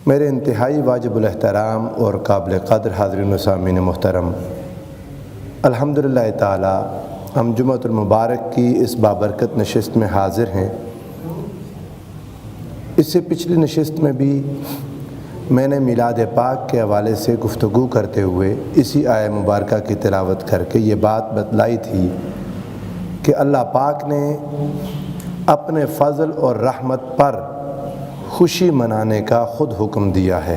میرے انتہائی واجب الاحترام اور قابل قدر حاضرین و سامعین محترم، الحمدللہ تعالی ہم جمعۃ المبارک کی اس بابرکت نشست میں حاضر ہیں۔ اس سے پچھلی نشست میں بھی میں نے میلاد پاک کے حوالے سے گفتگو کرتے ہوئے اسی آیہ مبارکہ کی تلاوت کر کے یہ بات بتلائی تھی کہ اللہ پاک نے اپنے فضل اور رحمت پر خوشی منانے کا خود حکم دیا ہے۔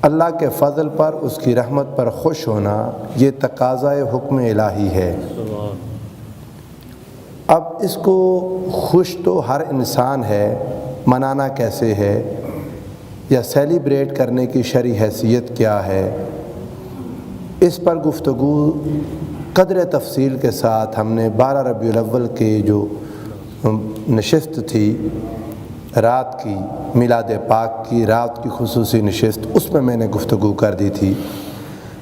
اللہ کے فضل پر، اس کی رحمت پر خوش ہونا یہ تقاضۂ حکم الہی ہے۔ اب اس کو خوش تو ہر انسان ہے، منانا کیسے ہے یا سیلیبریٹ کرنے کی شرعی حیثیت کیا ہے، اس پر گفتگو قدر تفصیل کے ساتھ ہم نے 12 ربیع الاول کے جو نشست تھی رات کی، میلاد پاک کی رات کی خصوصی نشست، اس میں نے گفتگو کر دی تھی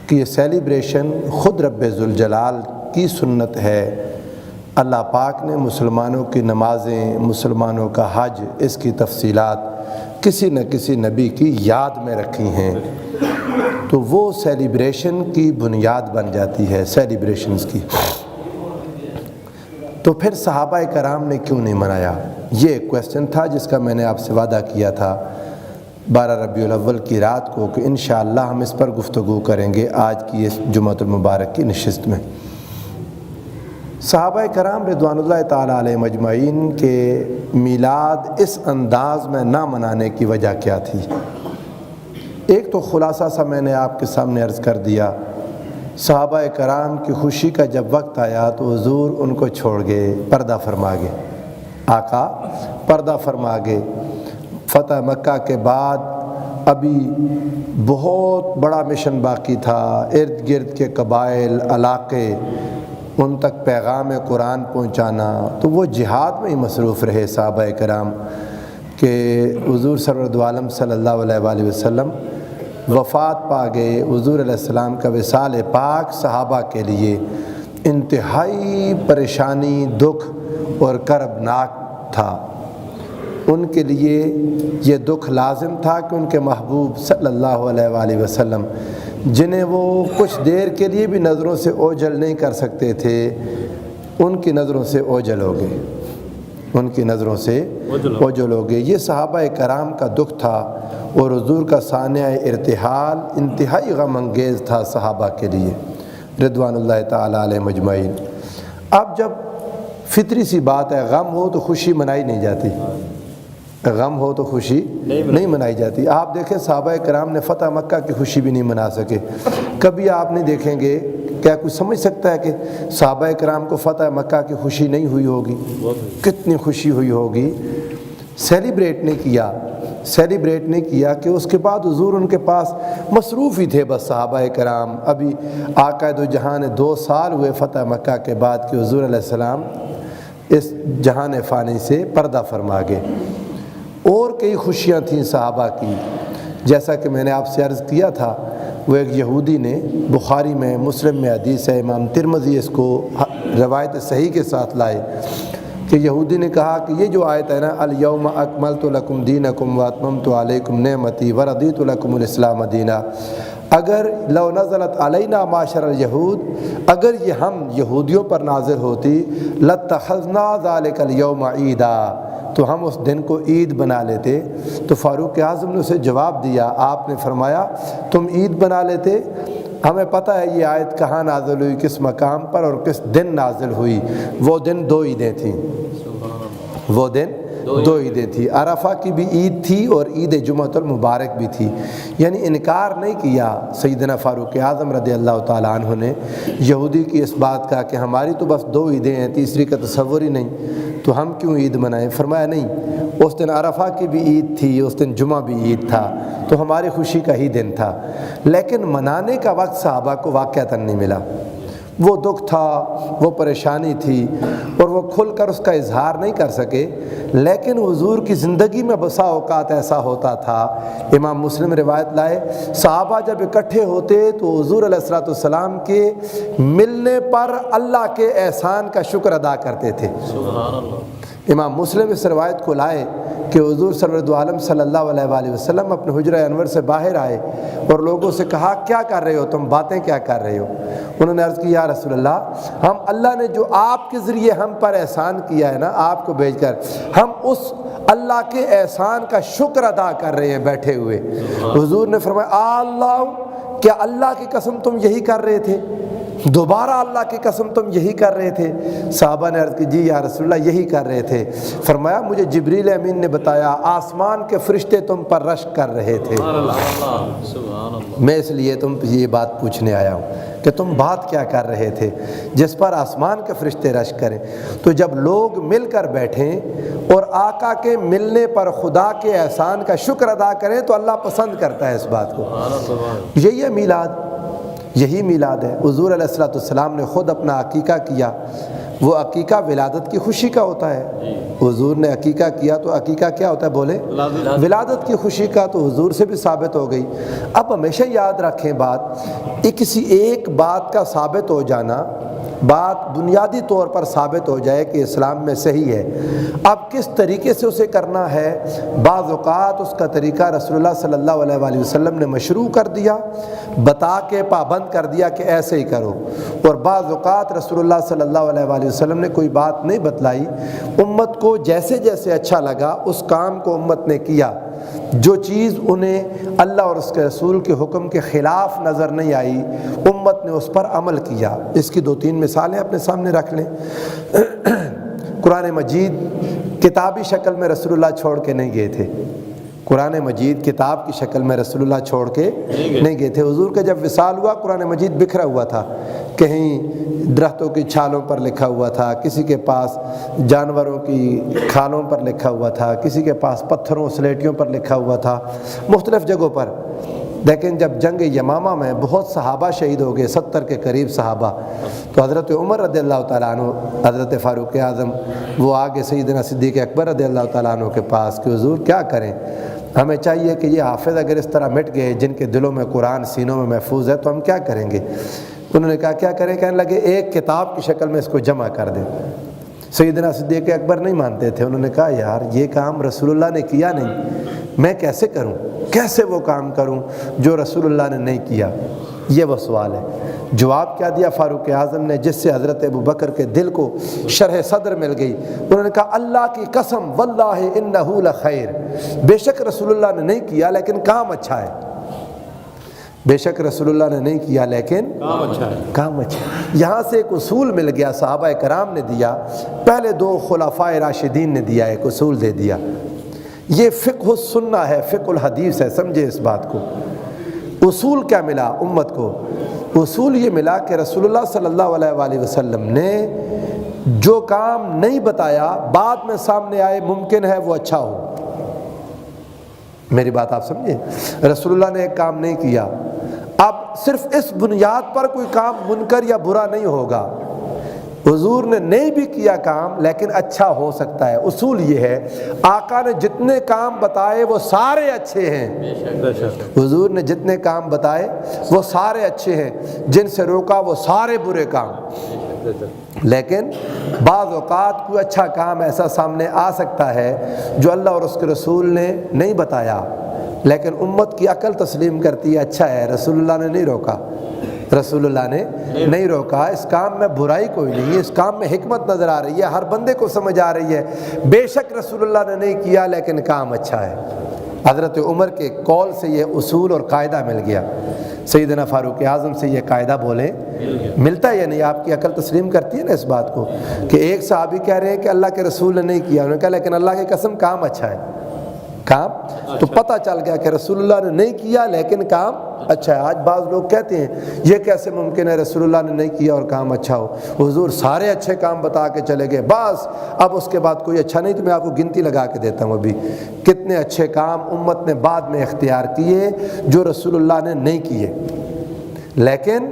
کہ یہ سیلیبریشن خود رب ذوالجلال کی سنت ہے۔ اللہ پاک نے مسلمانوں کی نمازیں، مسلمانوں کا حج، اس کی تفصیلات کسی نہ کسی نبی کی یاد میں رکھی ہیں، تو وہ سیلیبریشن کی بنیاد بن جاتی ہے سیلیبریشنز کی۔ تو پھر صحابہ کرام نے کیوں نہیں منایا؟ یہ ایک کویسچن تھا جس کا میں نے آپ سے وعدہ کیا تھا 12 ربیع الاول کی رات کو کہ انشاءاللہ ہم اس پر گفتگو کریں گے آج کی اس جمعۃ المبارک کی نشست میں۔ صحابہ کرام رضوان اللہ تعالیٰ علیہم اجمعین کے میلاد اس انداز میں نہ منانے کی وجہ کیا تھی؟ ایک تو خلاصہ سا میں نے آپ کے سامنے عرض کر دیا، صحابہ کرام کی خوشی کا جب وقت آیا تو حضور ان کو چھوڑ گئے، پردہ فرما گئے، آقا پردہ فرما گئے۔ فتح مکہ کے بعد ابھی بہت بڑا مشن باقی تھا، ارد گرد کے قبائل، علاقے، ان تک پیغام قرآن پہنچانا، تو وہ جہاد میں ہی مصروف رہے صحابہ کرام کہ حضور سرورد عالم صلی اللہ علیہ وآلہ وسلم وفات پا گئے۔ حضور علیہ السلام کا وصال پاک صحابہ کے لیے انتہائی پریشانی، دکھ اور کربناک تھا۔ ان کے لیے یہ دکھ لازم تھا کہ ان کے محبوب صلی اللہ علیہ وآلہ وسلم، جنہیں وہ کچھ دیر کے لیے بھی نظروں سے اوجھل نہیں کر سکتے تھے، ان کی نظروں سے اوجھل ہو گئے، ان کی نظروں سے اوجھل ہو گئے۔ یہ صحابہ کرام کا دکھ تھا اور حضور کا سانحہ ارتحال انتہائی غم انگیز تھا صحابہ کے لیے رضوان اللہ تعالیٰ علیہ مجمعین۔ اب جب فطری سی بات ہے، غم ہو تو خوشی منائی نہیں جاتی، غم ہو تو خوشی نہیں منائی جاتی۔ آپ دیکھیں صحابہ کرام نے فتح مکہ کی خوشی بھی نہیں منا سکے۔ کبھی آپ نہیں دیکھیں گے، کیا کوئی سمجھ سکتا ہے کہ صحابہ کرام کو فتح مکہ کی خوشی نہیں ہوئی ہوگی؟ کتنی خوشی ہوئی ہوگی۔ سیلیبریٹ نہیں کیا کہ اس کے بعد حضور ان کے پاس مصروف ہی تھے بس صحابہ کرام۔ ابھی آقا دو جہان 2 سال ہوئے فتح مکہ کے بعد کہ حضور علیہ السلام اس جہان فانی سے پردہ فرما گئے۔ اور کئی خوشیاں تھیں صحابہ کی، جیسا کہ میں نے آپ سے عرض کیا تھا، وہ ایک یہودی نے، بخاری میں، مسلم میں حدیث ہے، امام ترمذی اس کو روایت صحیح کے ساتھ لائے کہ یہودی نے کہا کہ یہ جو آیت ہے نا، الیوم اکملت لکم دینکم واتممت علیکم نعمتی ورضیت لکم الاسلام دینا، اگر لو نزلت علینا معاشر الیہود، اگر یہ ہم یہودیوں پر نازل ہوتی، لاتخذنا ذلک اليوم عیدا، تو ہم اس دن کو عید بنا لیتے۔ تو فاروق اعظم نے اسے جواب دیا، آپ نے فرمایا تم عید بنا لیتے؟ ہمیں پتہ ہے یہ آیت کہاں نازل ہوئی، کس مقام پر اور کس دن نازل ہوئی۔ وہ دن 2 عیدیں تھیں، وہ دن 2 عیدیں تھیں، عرفہ کی بھی عید تھی اور عید جمعۃ المبارک بھی تھی۔ یعنی انکار نہیں کیا سیدنا فاروق اعظم رضی اللہ تعالیٰ عنہ نے یہودی کی اس بات کا کہ ہماری تو بس 2 عیدیں ہیں، تیسری کا تصور ہی نہیں، تو ہم کیوں عید منائیں؟ فرمایا نہیں، اس دن عرفہ کی بھی عید تھی، اس دن جمعہ بھی عید تھا، تو ہماری خوشی کا ہی دن تھا، لیکن منانے کا وقت صحابہ کو واقعتاً نہیں ملا۔ وہ دکھ تھا، وہ پریشانی تھی اور وہ کھل کر اس کا اظہار نہیں کر سکے، لیکن حضور کی زندگی میں بسا اوقات ایسا ہوتا تھا، امام مسلم روایت لائے، صحابہ جب اکٹھے ہوتے تو حضور علیہ السلام کے ملنے پر اللہ کے احسان کا شکر ادا کرتے تھے۔ امام مسلم اس روایت کو لائے کہ حضور سرورد عالم صلی اللہ علیہ وآلہ وسلم اپنے حجرہ انور سے باہر آئے اور لوگوں سے کہا کیا کر رہے ہو تم، باتیں کیا کر رہے ہو؟ انہوں نے عرض کی یا رسول اللہ، ہم اللہ نے جو آپ کے ذریعے ہم پر احسان کیا ہے نا، آپ کو بھیج کر، ہم اس اللہ کے احسان کا شکر ادا کر رہے ہیں بیٹھے ہوئے۔ حضور نے فرمایا اللہ، کیا اللہ کی قسم تم یہی کر رہے تھے؟ دوبارہ اللہ کی قسم تم یہی کر رہے تھے؟ صحابہ نے عرض کی جی یا رسول اللہ یہی کر رہے تھے۔ فرمایا مجھے جبریل امین نے بتایا آسمان کے فرشتے تم پر رشک کر رہے تھے، میں اس لیے تم یہ بات پوچھنے آیا ہوں کہ تم بات کیا کر رہے تھے جس پر آسمان کے فرشتے رشک کریں۔ تو جب لوگ مل کر بیٹھیں اور آقا کے ملنے پر خدا کے احسان کا شکر ادا کریں تو اللہ پسند کرتا ہے اس بات کو۔ یہی ہے میلاد، یہی میلاد ہے۔ حضور علیہ الصلوۃ والسلام نے خود اپنا عقیقہ کیا، وہ عقیقہ ولادت کی خوشی کا ہوتا ہے۔ حضور نے عقیقہ کیا تو عقیقہ کیا ہوتا ہے بولے؟ ولادت کی خوشی کا، تو حضور سے بھی ثابت ہو گئی۔ اب ہمیشہ یاد رکھیں بات، کسی ایک بات کا ثابت ہو جانا، بات بنیادی طور پر ثابت ہو جائے کہ اسلام میں صحیح ہے، اب کس طریقے سے اسے کرنا ہے، بعض اوقات اس کا طریقہ رسول اللہ صلی اللہ علیہ وآلہ وسلم نے مشروع کر دیا، بتا کے پابند کر دیا کہ ایسے ہی کرو، اور بعض اوقات رسول اللہ صلی اللہ علیہ وآلہ وسلم نے کوئی بات نہیں بتلائی، امت کو جیسے جیسے اچھا لگا اس کام کو امت نے کیا، جو چیز انہیں اللہ اور اس کے رسول کے حکم کے خلاف نظر نہیں آئی امت نے اس پر عمل کیا۔ اس کی 2-3 مثالیں اپنے سامنے رکھ لیں۔ قرآن مجید کتابی شکل میں رسول اللہ چھوڑ کے نہیں گئے تھے، قرآن مجید کتاب کی شکل میں رسول اللہ چھوڑ کے نہیں گئے تھے۔ حضور کا جب وصال ہوا قرآن مجید بکھرا ہوا تھا، کہیں درختوں کی چھالوں پر لکھا ہوا تھا، کسی کے پاس جانوروں کی کھالوں پر لکھا ہوا تھا، کسی کے پاس پتھروں سلیٹیوں پر لکھا ہوا تھا، مختلف جگہوں پر۔ لیکن جب جنگ یمامہ میں بہت صحابہ شہید ہو گئے، 70 کے قریب صحابہ، تو حضرت عمر رضی اللہ تعالیٰ عنہ، حضرت فاروق اعظم، وہ آگے سیدنا صدیق اکبر رضی اللہ تعالیٰ عنہ کے پاس کہ حضور کیا کریں، ہمیں چاہیے کہ یہ حافظ اگر اس طرح مٹ گئے جن کے دلوں میں قرآن سینوں میں محفوظ ہے تو ہم کیا کریں گے؟ انہوں نے کہا کیا کریں؟ کہنے لگے ایک کتاب کی شکل میں اس کو جمع کر دیں۔ سیدنا صدیق اکبر نہیں مانتے تھے، انہوں نے کہا یار یہ کام رسول اللہ نے کیا نہیں، میں کیسے کروں، کیسے وہ کام کروں جو رسول اللہ نے نہیں کیا؟ یہ وہ سوال ہے۔ جواب کیا دیا فاروق اعظم نے، جس سے حضرت ابوبکر کے دل کو شرح صدر مل گئی؟ انہوں نے کہا اللہ کی قسم واللہ انہ لخیر، بے شک رسول اللہ نے نہیں کیا لیکن کام اچھا ہے، بے شک رسول اللہ نے نہیں کیا لیکن کام اچھا ہے۔ یہاں سے ایک اصول مل گیا، صحابہ کرام نے دیا، پہلے 2 خلفائے راشدین نے دیا، ایک اصول دے دیا۔ یہ فقہ السنہ ہے، فقہ الحدیث ہے، سمجھے اس بات کو۔ اصول کیا ملا امت کو؟ اصول یہ ملا کہ رسول اللہ صلی اللہ علیہ وآلہ وسلم نے جو کام نہیں بتایا بعد میں سامنے آئے ممکن ہے وہ اچھا ہو۔ میری بات آپ سمجھے؟ رسول اللہ نے ایک کام نہیں کیا، اب صرف اس بنیاد پر کوئی کام منکر یا برا نہیں ہوگا، حضور نے نہیں بھی کیا کام لیکن اچھا ہو سکتا ہے۔ اصول یہ ہے آقا نے جتنے کام بتائے وہ سارے اچھے ہیں، حضور نے جتنے کام بتائے وہ سارے اچھے ہیں، جن سے روکا وہ سارے برے کام۔ لیکن بعض اوقات کوئی اچھا کام ایسا سامنے آ سکتا ہے جو اللہ اور اس کے رسول نے نہیں بتایا، لیکن امت کی عقل تسلیم کرتی ہے اچھا ہے، رسول اللہ نے نہیں روکا، رسول اللہ نے نہیں روکا، اس کام میں برائی کوئی نہیں ہے، اس کام میں حکمت نظر آ رہی ہے، ہر بندے کو سمجھ آ رہی ہے، بے شک رسول اللہ نے نہیں کیا لیکن کام اچھا ہے۔ حضرت عمر کے قول سے یہ اصول اور قاعدہ مل گیا، سیدنا فاروق اعظم سے یہ قاعدہ بولے ملتا ہے یا نہیں؟ آپ کی عقل تسلیم کرتی ہے نا اس بات کو کہ ایک صحابی کہہ رہے ہیں کہ اللہ کے رسول نے نہیں کیا، انہوں نے کہا لیکن اللہ کی قسم کام اچھا ہے، کام تو پتہ چل گیا کہ رسول اللہ نے نہیں کیا لیکن کام اچھا ہے۔ آج بعض لوگ کہتے ہیں یہ کیسے ممکن ہے رسول اللہ نے نہیں کیا اور کام اچھا ہو؟ حضور سارے اچھے کام بتا کے چلے گئے، بس اب اس کے بعد کوئی اچھا نہیں، تو میں آپ کو گنتی لگا کے دیتا ہوں ابھی کتنے اچھے کام امت نے بعد میں اختیار کیے جو رسول اللہ نے نہیں کیے، لیکن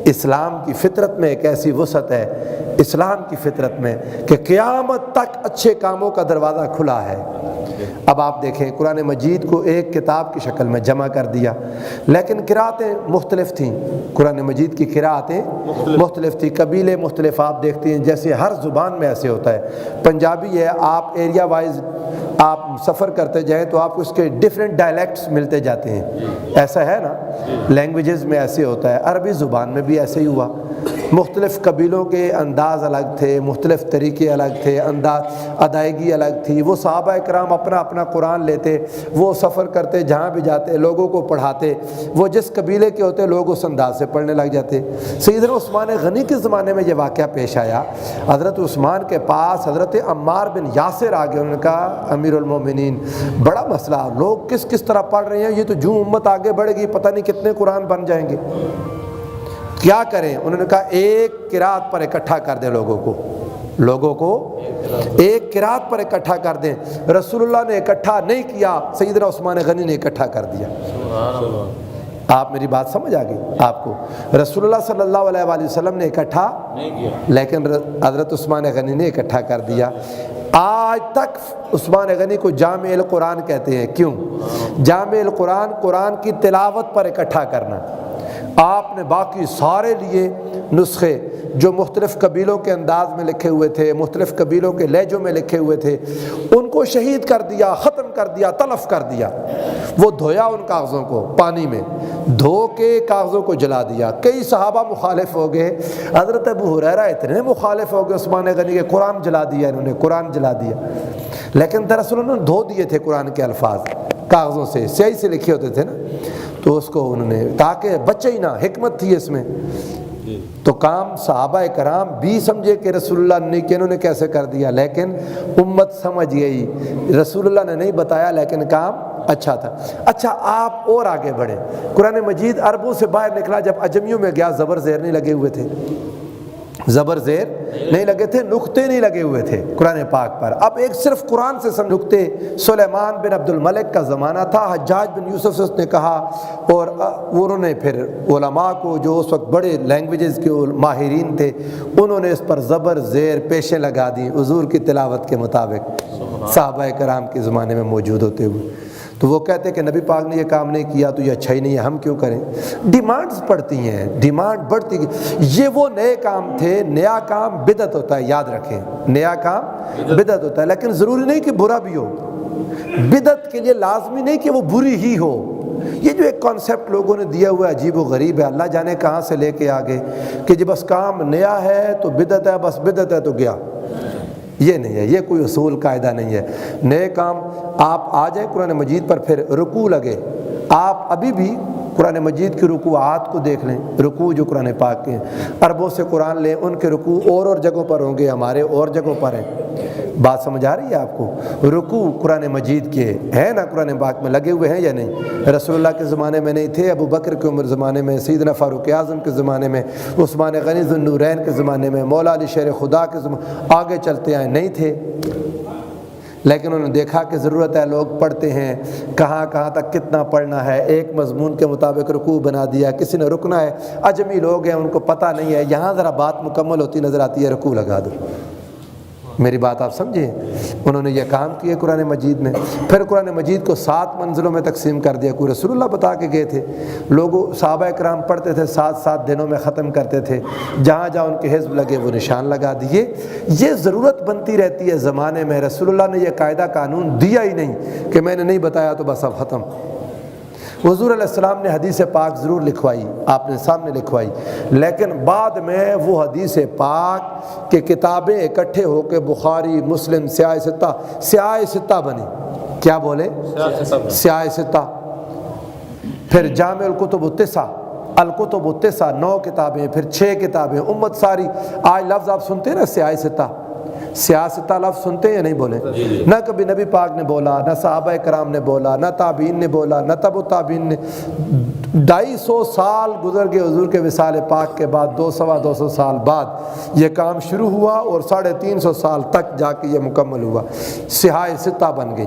اسلام کی فطرت میں ایک ایسی وسعت ہے اسلام کی فطرت میں کہ قیامت تک اچھے کاموں کا دروازہ کھلا ہے۔ اب آپ دیکھیں قرآن مجید کو ایک کتاب کی شکل میں جمع کر دیا، لیکن قرأتیں مختلف تھیں، قرآن مجید کی قرأتیں مختلف تھیں، قبیلے مختلف آپ دیکھتے ہیں، جیسے ہر زبان میں ایسے ہوتا ہے۔ پنجابی ہے، آپ ایریا وائز آپ سفر کرتے جائیں تو آپ کو اس کے ڈیفرنٹ ڈائلیکٹس ملتے جاتے ہیں، ایسا ہے نا، لینگویجز میں ایسے ہوتا ہے، عربی زبان میں بھی ایسے ہی ہوا، مختلف قبیلوں کے انداز الگ تھے، مختلف طریقے الگ تھے، ادائیگی الگ تھی۔ وہ صحابہ کرام اپنا اپنا قرآن لیتے، وہ سفر کرتے، جہاں بھی جاتے لوگوں کو پڑھاتے، وہ جس قبیلے کے ہوتے لوگ اس انداز سے پڑھنے لگ جاتے۔ سیدنا عثمان غنی کے زمانے میں یہ واقعہ پیش آیا، حضرت عثمان کے پاس حضرت عمار بن یاسر آ گئے، انہوں نے کہا امیر المومنین بڑا مسئلہ، لوگ کس طرح پڑھ رہے ہیں، یہ تو جو امت آگے بڑھے گی پتہ نہیں کتنے قرآن بن جائیں گے، کیا کریں؟ انہوں نے کہا ایک قرات پر اکٹھا کر دیں، لوگوں کو ایک قرات پر اکٹھا کر دیں۔ رسول اللہ نے اکٹھا نہیں کیا، سیدنا عثمان غنی نے اکٹھا کر دیا۔ آپ میری بات سمجھ آ گئی آپ کو؟ رسول اللہ صلی اللہ علیہ وآلہ وسلم نے اکٹھا نہیں کیا، لیکن حضرت عثمان غنی نے اکٹھا کر دیا۔ آج تک عثمان غنی کو جامع القرآن کہتے ہیں۔ کیوں؟ جامع القرآن قرآن کی تلاوت پر اکٹھا کرنا۔ آپ نے باقی سارے لیے نسخے جو مختلف قبیلوں کے انداز میں لکھے ہوئے تھے، مختلف قبیلوں کے لہجوں میں لکھے ہوئے تھے، ان کو شہید کر دیا، ختم کر دیا، تلف کر دیا۔ وہ دھویا ان کاغذوں کو پانی میں، دھو کے کاغذوں کو جلا دیا۔ کئی صحابہ مخالف ہو گئے، حضرت ابو ہریرہ اتنے مخالف ہو گئے عثمان غنی کے، قرآن جلا دیا انہوں نے، قرآن جلا دیا۔ لیکن دراصل انہوں نے دھو دیے تھے قرآن کے الفاظ کاغذوں سے، سیاہی سے لکھے ہوتے تھے نا، تو اس کو انہوں نے کہا کہ بچے ہی نہ، حکمت تھی اس میں۔ تو کام صحابہ کرام بھی سمجھے کہ رسول اللہ نے کہ انہوں نے کیسے کر دیا، لیکن امت سمجھ گئی، رسول اللہ نے نہیں بتایا لیکن کام اچھا تھا۔ اچھا آپ اور آگے بڑھیں، قرآن مجید عربوں سے باہر نکلا، جب عجمیوں میں گیا زبر زیر نہیں لگے ہوئے تھے، زبر زیر نہیں لگے تھے، نقطے نہیں لگے ہوئے تھے قرآن پاک پر۔ اب ایک صرف قرآن سے سب نقطے، سلیمان بن عبد الملک کا زمانہ تھا، حجاج بن یوسف سے اس نے کہا، اور انہوں نے پھر علماء کو جو اس وقت بڑے لینگویجز کے ماہرین تھے انہوں نے اس پر زبر زیر پیشیں لگا دی حضور کی تلاوت کے مطابق، صحابہ کرام کے زمانے میں موجود ہوتے ہوئے۔ تو وہ کہتے کہ نبی پاک نے یہ کام نہیں کیا تو یہ اچھا ہی نہیں ہے، ہم کیوں کریں؟ ڈیمانڈز پڑتی ہیں، ڈیمانڈ بڑھتی، یہ وہ نئے کام تھے۔ نیا کام بدعت ہوتا ہے، یاد رکھیں، نیا کام بدعت ہوتا ہے، لیکن ضروری نہیں کہ برا بھی ہو، بدعت کے لیے لازمی نہیں کہ وہ بری ہی ہو۔ یہ جو ایک کانسیپٹ لوگوں نے دیا ہوا ہے عجیب و غریب ہے، اللہ جانے کہاں سے لے کے آگے، کہ جب بس کام نیا ہے تو بدعت ہے، بس بدعت ہے تو گیا، یہ نہیں ہے، یہ کوئی اصول قاعدہ نہیں ہے۔ نئے کام آپ آ جائیں قرآن مجید پر، پھر رکوع لگے، آپ ابھی بھی قرآن مجید کی رکوعات کو دیکھ لیں، رکوع جو قرآن پاک کے ہیں، عربوں سے قرآن لیں، ان کے رکوع اور جگہوں پر ہوں گے، ہمارے اور جگہوں پر ہیں۔ بات سمجھ آ رہی ہے آپ کو؟ رکوع قرآن مجید کے ہیں نا، قرآن پاک میں لگے ہوئے ہیں یا نہیں؟ رسول اللہ کے زمانے میں نہیں تھے، ابو بکر کے عمر زمانے میں، سیدنا فاروق اعظم کے زمانے میں، عثمان غنی ذو النورین کے زمانے میں، مولا علی شیر خدا کے زمانے، آگے چلتے آئے نہیں تھے، لیکن انہوں نے دیکھا کہ ضرورت ہے، لوگ پڑھتے ہیں، کہاں کہاں تک کتنا پڑھنا ہے، ایک مضمون کے مطابق رکوع بنا دیا، کسی نے رکنا ہے، اجمی لوگ ہیں ان کو پتہ نہیں ہے، یہاں ذرا بات مکمل ہوتی نظر آتی ہے، رکوع لگا دو۔ میری بات آپ سمجھیں؟ انہوں نے یہ کام کیا قرآن مجید میں۔ پھر قرآن مجید کو 7 منزلوں میں تقسیم کر دیا، کوئی رسول اللہ بتا کے گئے تھے، لوگوں صحابہ کرام پڑھتے تھے، 7 دنوں میں ختم کرتے تھے، جہاں جہاں ان کے حزب لگے وہ نشان لگا دیے۔ یہ ضرورت بنتی رہتی ہے زمانے میں، رسول اللہ نے یہ قاعدہ قانون دیا ہی نہیں کہ میں نے نہیں بتایا تو بس اب ختم۔ حضور علیہ السلام نے حدیث پاک ضرور لکھوائی، آپ نے سامنے لکھوائی، لیکن بعد میں وہ حدیث پاک کے کتابیں اکٹھے ہو کے بخاری، مسلم، سیاہ ستہ بنی۔ کیا بولے؟ سیاہ ستہ۔ پھر جامع الکتب التسع 9 کتابیں، پھر 6 کتابیں، امت ساری۔ آج لفظ آپ سنتے ہیں نا سیاہ ستہ، سیاستہ لفظ سنتے ہیں یا نہیں بولے؟ نہ کبھی نبی پاک نے بولا، نہ صحابہ کرام نے بولا، نہ تابعین نے بولا، نہ تبع تابعین نے۔ 250 سال گزر گئے حضور کے وصال پاک کے بعد، 200 سال بعد یہ کام شروع ہوا، اور 350 سال تک جا کے یہ مکمل ہوا، سیاہ ستہ بن گئی۔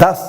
10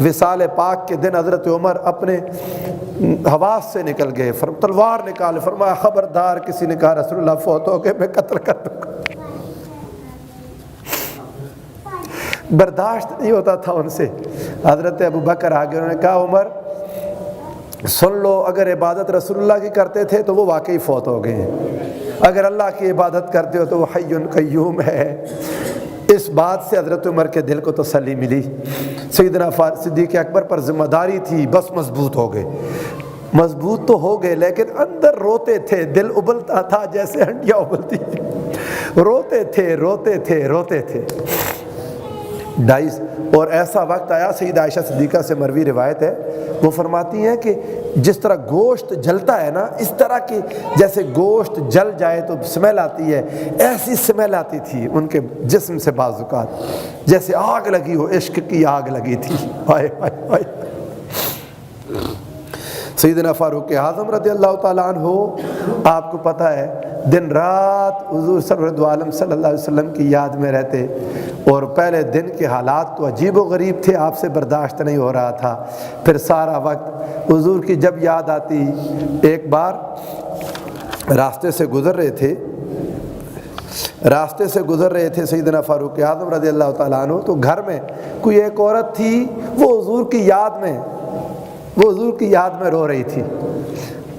وصال پاک کے دن حضرت عمر اپنے حواس سے نکل گئے، تلوار نکالے، فرمایا خبردار کسی نے کہا رسول اللہ فوت ہو گئے میں قتل کر دوں گا۔ برداشت نہیں ہوتا تھا ان سے۔ حضرت ابو بکر آگے انہوں نے کہا عمر سن لو، اگر عبادت رسول اللہ کی کرتے تھے تو وہ واقعی فوت ہو گئے ہیں، اگر اللہ کی عبادت کرتے ہو تو وہ حی قیوم ہے۔ اس بات سے حضرت عمر کے دل کو تسلی ملی۔ سیدنا صدیق اکبر پر ذمہ داری تھی، بس مضبوط ہو گئے، مضبوط تو ہو گئے لیکن اندر روتے تھے، دل ابلتا تھا جیسے ہنڈیاں ابلتی، روتے تھے روتے تھے روتے تھے۔ اور ایسا وقت آیا، سیدہ عائشہ صدیقہ سے مروی روایت ہے، وہ فرماتی ہیں کہ جس طرح گوشت جلتا ہے نا، اس طرح کی جیسے گوشت جل جائے تو اسمیل آتی ہے، ایسی اسمیل آتی تھی ان کے جسم سے بعض اوقات جیسے آگ لگی ہو، عشق کی آگ لگی تھی۔ ہائے ہائے ہائے۔ سیدنا فاروق اعظم رضی اللہ تعالیٰ عنہ، آپ کو پتہ ہے دن رات حضور سرورد عالم صلی اللہ علیہ وسلم کی یاد میں رہتے، اور پہلے دن کے حالات تو عجیب و غریب تھے، آپ سے برداشت نہیں ہو رہا تھا، پھر سارا وقت حضور کی جب یاد آتی۔ ایک بار راستے سے گزر رہے تھے سیدنا فاروق اعظم رضی اللہ تعالیٰ عنہ، تو گھر میں کوئی ایک عورت تھی، وہ حضور کی یاد میں رو رہی تھی،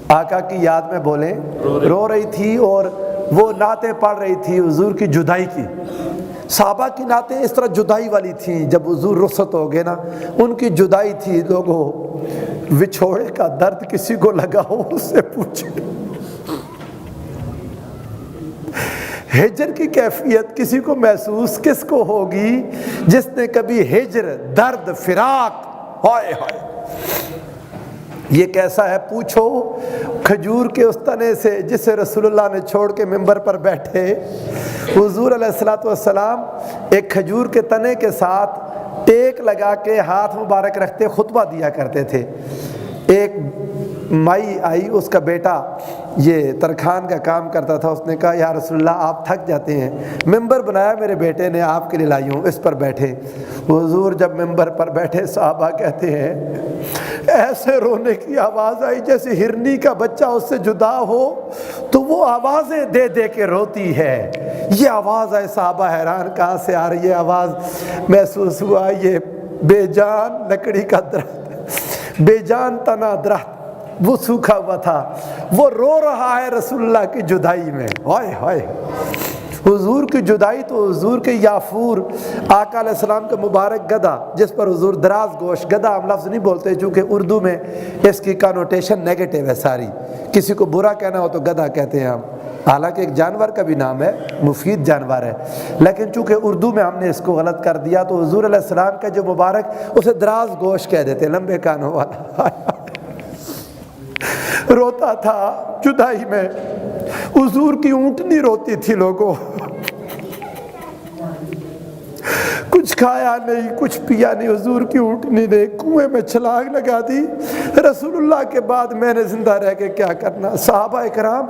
آقا کی یاد میں بولیں رو رہی تھی، اور وہ نعتیں پڑھ رہی تھی حضور کی جدائی کی۔ صحابہ کی نعتیں اس طرح جدائی والی تھیں، جب حضور رخصت ہو گئے نا ان کی جدائی تھی۔ لوگوں وچھوڑے کا درد کسی کو لگا ہو اس سے پوچھے، ہجر کی کیفیت کسی کو محسوس کس کو ہوگی جس نے کبھی ہجر، درد، فراق، ہائے ہائے یہ کیسا ہے پوچھو۔ کھجور کے اس تنے سے جسے رسول اللہ نے چھوڑ کے منبر پر بیٹھے، حضور علیہ الصلوۃ والسلام ایک کھجور کے تنے کے ساتھ ٹیک لگا کے ہاتھ مبارک رکھتے خطبہ دیا کرتے تھے۔ ایک مائی آئی، اس کا بیٹا یہ ترخان کا کام کرتا تھا، اس نے کہا یا رسول اللہ آپ تھک جاتے ہیں، ممبر بنایا میرے بیٹے نے آپ کے لیے لائی ہوں، اس پر بیٹھے۔ حضور جب ممبر پر بیٹھے، صحابہ کہتے ہیں ایسے رونے کی آواز آئی جیسے ہرنی کا بچہ اس سے جدا ہو تو وہ آوازیں دے دے کے روتی ہے۔ یہ آواز آئے، صحابہ حیران کہاں سے آ رہی ہے آواز؟ محسوس ہوا یہ بے جان لکڑی کا درخت، بے جان تنا درخت وہ سوکھا ہوا تھا، وہ رو رہا ہے رسول اللہ کی جدائی میں۔ ہائے ہائے، حضور کی جدائی تو حضور کے یافور آقا علیہ السلام کا مبارک گدا، جس پر حضور دراز گوش، گدا ہم لفظ نہیں بولتے چونکہ اردو میں اس کی کانوٹیشن نیگیٹو ہے ساری، کسی کو برا کہنا ہو تو گدا کہتے ہیں ہم، حالانکہ ایک جانور کا بھی نام ہے، مفید جانور ہے، لیکن چونکہ اردو میں ہم نے اس کو غلط کر دیا تو حضور علیہ السلام کا جو مبارک اسے دراز گوش کہہ دیتے، لمبے کانوں والا۔ روتا تھا جدائی میں، حضور کی اونٹنی روتی تھی، لوگوں کچھ کھایا نہیں کچھ پیا نہیں، حضور کی اونٹنی نے کنویں میں چھلانگ لگا دی۔ رسول اللہ کے بعد میں نے زندہ رہ کے کیا کرنا؟ صحابہ اکرام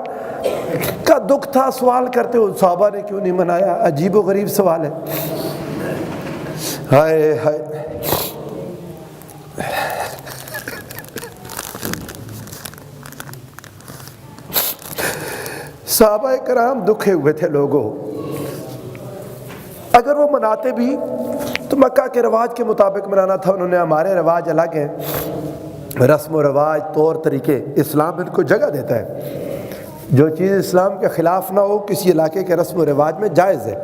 کا دکھ تھا، سوال کرتے ہو صحابہ نے کیوں نہیں منایا؟ عجیب و غریب سوال ہے۔ ہائے ہائے، صحابہ کرام دکھے ہوئے تھے لوگوں، اگر وہ مناتے بھی تو مکہ کے رواج کے مطابق منانا تھا، انہوں نے ہمارے رواج الگ ہیں، رسم و رواج، طور طریقے، اسلام ان کو جگہ دیتا ہے، جو چیز اسلام کے خلاف نہ ہو کسی علاقے کے رسم و رواج میں جائز ہے۔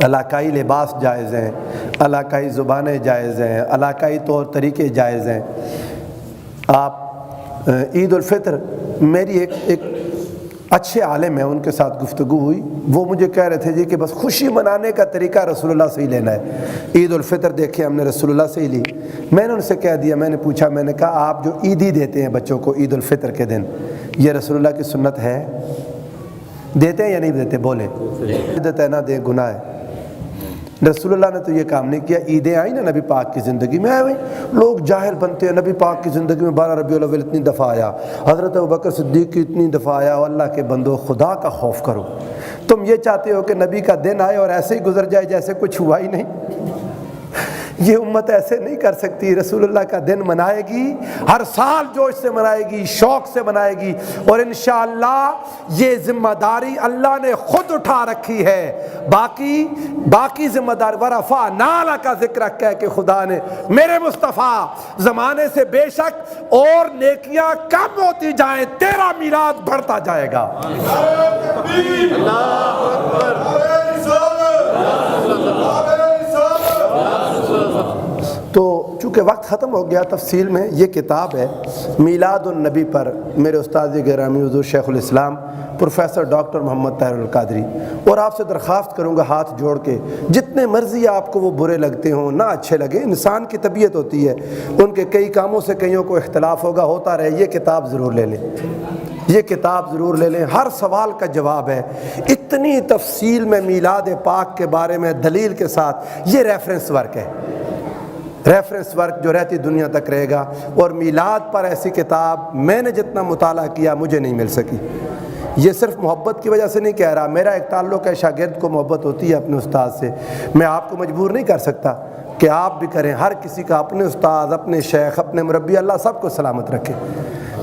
علاقائی لباس جائز ہیں، علاقائی زبانیں جائز ہیں، علاقائی طور طریقے جائز ہیں۔ آپ عید الفطر، میری ایک اچھے عالم ہیں، ان کے ساتھ گفتگو ہوئی، وہ مجھے کہہ رہے تھے جی کہ بس خوشی منانے کا طریقہ رسول اللہ سے ہی لینا ہے، عید الفطر دیکھیں ہم نے رسول اللہ سے ہی لی۔ میں نے ان سے کہہ دیا، میں نے پوچھا، میں نے کہا آپ جو عیدی دیتے ہیں بچوں کو عید الفطر کے دن، یہ رسول اللہ کی سنت ہے؟ دیتے ہیں یا نہیں دیتے؟ بولیں۔ دیتے ہیں نہ دیں گناہ ہے، رسول اللہ نے تو یہ کام نہیں کیا۔ عیدیں آئیں نا نبی پاک کی زندگی میں، لوگ جاہل بنتے ہیں، نبی پاک کی زندگی میں 12 ربیع الاول اتنی دفعہ آیا، حضرت ابوبکر صدیق کی اتنی دفعہ آیا۔ اللہ کے بندو خدا کا خوف کرو، تم یہ چاہتے ہو کہ نبی کا دن آئے اور ایسے ہی گزر جائے جیسے کچھ ہوا ہی نہیں؟ یہ امت ایسے نہیں کر سکتی، رسول اللہ کا دن منائے گی، ہر سال جوش سے منائے گی، شوق سے منائے گی، اور انشاءاللہ یہ ذمہ داری اللہ نے خود اٹھا رکھی ہے۔ باقی ذمہ داری وَرَفَعْنَا لَكَ ذِكْرَكَ کہہ کے خدا نے میرے مصطفیٰ زمانے سے بے شک اور نیکیاں کم ہوتی جائیں، تیرا میلاد بڑھتا جائے گا۔ تو چونکہ وقت ختم ہو گیا، تفصیل میں یہ کتاب ہے میلاد النبی پر، میرے استاد گرامی حضور شیخ الاسلام پروفیسر ڈاکٹر محمد طاہر القادری، اور آپ سے درخواست کروں گا ہاتھ جوڑ کے، جتنے مرضی آپ کو وہ برے لگتے ہوں، نہ اچھے لگے، انسان کی طبیعت ہوتی ہے، ان کے کئی کاموں سے کئیوں کو اختلاف ہوگا، ہوتا رہے، یہ کتاب ضرور لے لیں، یہ کتاب ضرور لے لیں، ہر سوال کا جواب ہے، اتنی تفصیل میں میلاد پاک کے بارے میں دلیل کے ساتھ، یہ ریفرنس ورک ہے، ریفرنس ورک جو رہتی دنیا تک رہے گا، اور میلاد پر ایسی کتاب میں نے جتنا مطالعہ کیا مجھے نہیں مل سکی۔ یہ صرف محبت کی وجہ سے نہیں کہہ رہا، میرا ایک تعلق ہے، شاگرد کو محبت ہوتی ہے اپنے استاد سے، میں آپ کو مجبور نہیں کر سکتا کہ آپ بھی کریں، ہر کسی کا اپنے استاد، اپنے شیخ، اپنے مربی، اللہ سب کو سلامت رکھے،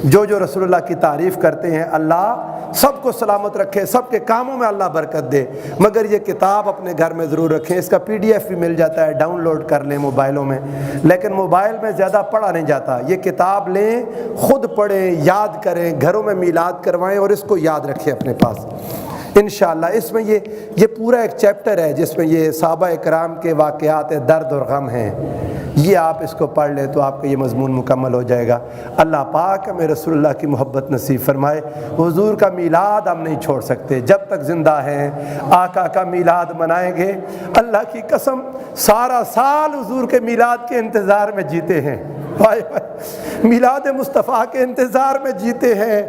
جو رسول اللہ کی تعریف کرتے ہیں اللہ سب کو سلامت رکھے، سب کے کاموں میں اللہ برکت دے، مگر یہ کتاب اپنے گھر میں ضرور رکھیں، اس کا PDF بھی مل جاتا ہے، ڈاؤن لوڈ کر لیں موبائلوں میں، لیکن موبائل میں زیادہ پڑھا نہیں جاتا، یہ کتاب لیں، خود پڑھیں، یاد کریں، گھروں میں میلاد کروائیں اور اس کو یاد رکھیں اپنے پاس انشاءاللہ۔ اس میں یہ پورا ایک چیپٹر ہے جس میں یہ صحابہ اکرام کے واقعات درد اور غم ہیں، یہ آپ اس کو پڑھ لیں تو آپ کا یہ مضمون مکمل ہو جائے گا۔ اللہ پاک ہمیں رسول اللہ کی محبت نصیب فرمائے، حضور کا میلاد ہم نہیں چھوڑ سکتے، جب تک زندہ ہیں آقا کا میلاد منائیں گے، اللہ کی قسم سارا سال حضور کے میلاد کے انتظار میں جیتے ہیں، میلاد مصطفیٰ کے انتظار میں جیتے ہیں،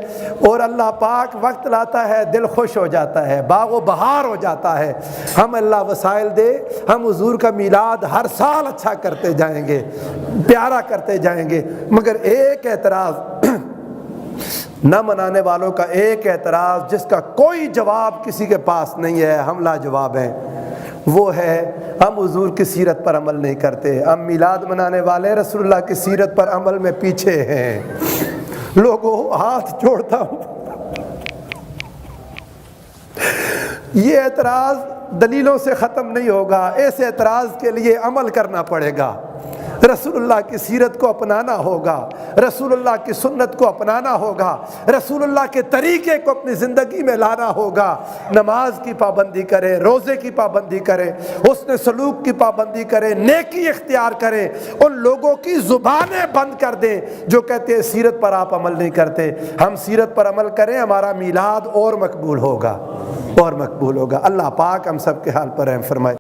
اور اللہ پاک وقت لاتا ہے دل خوش ہو جاتا ہے، باغ و بہار ہو جاتا ہے، ہم اللہ وسائل دے، ہم حضور کا میلاد ہر سال اچھا کرتے جائیں گے، پیارا کرتے جائیں گے، مگر ایک اعتراض نہ منانے والوں کا، ایک اعتراض جس کا کوئی جواب کسی کے پاس نہیں ہے، ہم لاجواب ہیں، وہ ہے ہم حضور کی سیرت پر عمل نہیں کرتے، ہم میلاد منانے والے رسول اللہ کی سیرت پر عمل میں پیچھے ہیں۔ لوگوں ہاتھ جوڑتا ہوں، یہ اعتراض دلیلوں سے ختم نہیں ہوگا، اس اعتراض کے لیے عمل کرنا پڑے گا، رسول اللہ کی سیرت کو اپنانا ہوگا، رسول اللہ کی سنت کو اپنانا ہوگا، رسول اللہ کے طریقے کو اپنی زندگی میں لانا ہوگا، نماز کی پابندی کرے، روزے کی پابندی کرے، حسن سلوک کی پابندی کرے، نیکی اختیار کرے، ان لوگوں کی زبانیں بند کر دیں جو کہتے ہیں سیرت پر آپ عمل نہیں کرتے، ہم سیرت پر عمل کریں، ہمارا میلاد اور مقبول ہوگا، اور مقبول ہوگا۔ اللہ پاک ہم سب کے حال پر رحم فرمائے۔